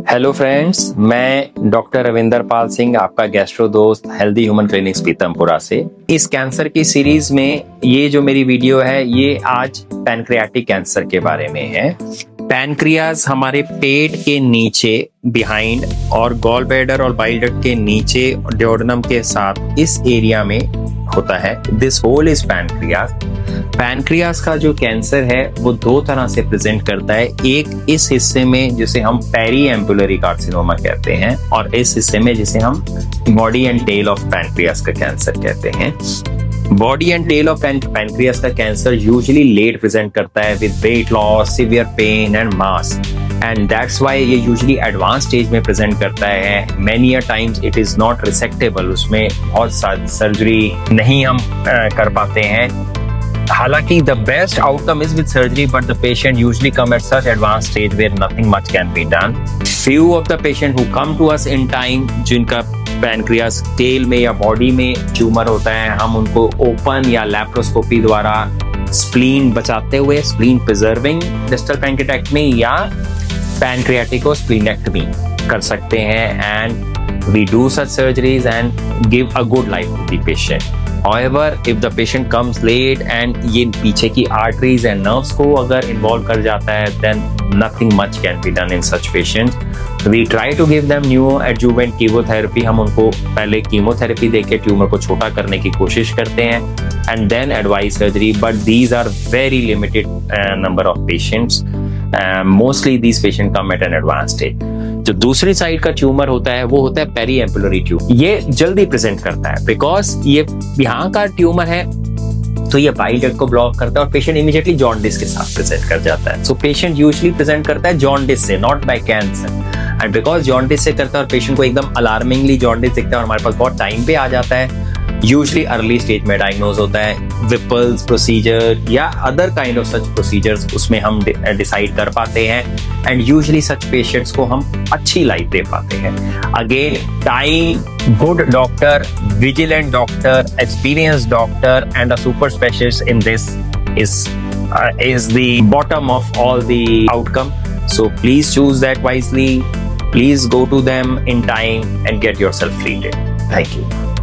Hello friends, मैं doctor Ravinder Pal Singh, आपका gastro दोस्त हेल्दी ह्यूमन क्लिनिक्स पीतमपुरा से। इस कैंसर की सीरीज में ये जो मेरी वीडियो है ये आज पैनक्रियाटिक कैंसर के बारे में है। पैनक्रियाज हमारे पेट के नीचे बिहाइंड और गॉल ब्लैडर और बाइल डक्ट के नीचे ड्यूोडेनम के साथ इस एरिया में होता है। This whole is pancreas. Pancreas का जो कैंसर है वो दो तरह से प्रेजेंट करता है। एक इस हिस्से में जिसे हम पेरी एम्पुलरी कार्सिनोमा कहते हैं और इस हिस्से में जिसे हम body and tail of pancreas का कैंसर कहते हैं। Body and tail of pancreas का कैंसर यूजुअली लेट प्रेजेंट करता है with weight loss, severe pain and mass, and that's why ये यूजुअली एडवांस स्टेज में प्रेजेंट करता है। Many a times it is not resectable, उसमें बहुत सारी सर्जरी नहीं हम कर पाते हैं। हालांकि the best outcome is with surgery, but the patient usually come at such advanced stage where nothing much can be done. Few of the patient who come to us in time, जिनका pancreas tell में या body में tumour होता है, हम उनको open या laparoscopy द्वारा स्प्लीन बचाते हुए स्प्लीन प्रिजर्विंग डिस्टल पैनक्रियाटेक्टमी या पैनक्रियाटिकोस्प्लीनेक्टमी कर सकते हैं। And we do such surgeries and give a good life to the patient. However, if the patient comes late and ये पीछे की arteries and nerves को अगर involve कर जाता है, then nothing much can be done in such patients. We try to give them neoadjuvant chemotherapy. हम उनको पहले कीमोथेरेपी देके ट्यूमर को छोटा करने की कोशिश करते हैं and then advise surgery. But these are very limited number of patients. Mostly these patients come at an advanced stage. जो दूसरी साइड का ट्यूमर होता है वो होता है पेरी एम्पुलरी ट्यूमर। ये जल्दी प्रेजेंट करता है बिकॉज ये यहाँ का ट्यूमर है तो ये बाइल डक्ट को ब्लॉक करता है और पेशेंट इमीडिएटली जॉन्डिस के साथ प्रेजेंट कर जाता है। सो पेशेंट यूजुअली प्रेजेंट करता है जॉन्डिस से, not by cancer. And because jaundice से करता है और पेशेंट को एकदम अलार्मिंगली जॉन्डिस दिखता है और हमारे पास बहुत टाइम पे आ जाता है, यूजुअली अर्ली स्टेज में डायग्नोज होता है। विपल्स प्रोसीजर या other kind of such procedures उसमें हम डिसाइड कर पाते हैं एंड यूजुअली सच पेशेंट्स को हम अच्छी लाइफ दे पाते हैं। Again time, good doctor, vigilant doctor, experienced doctor and a super specialist in this is the bottom of all the outcome. So please choose that wisely. Please go to them in time and get yourself treated. Thank you.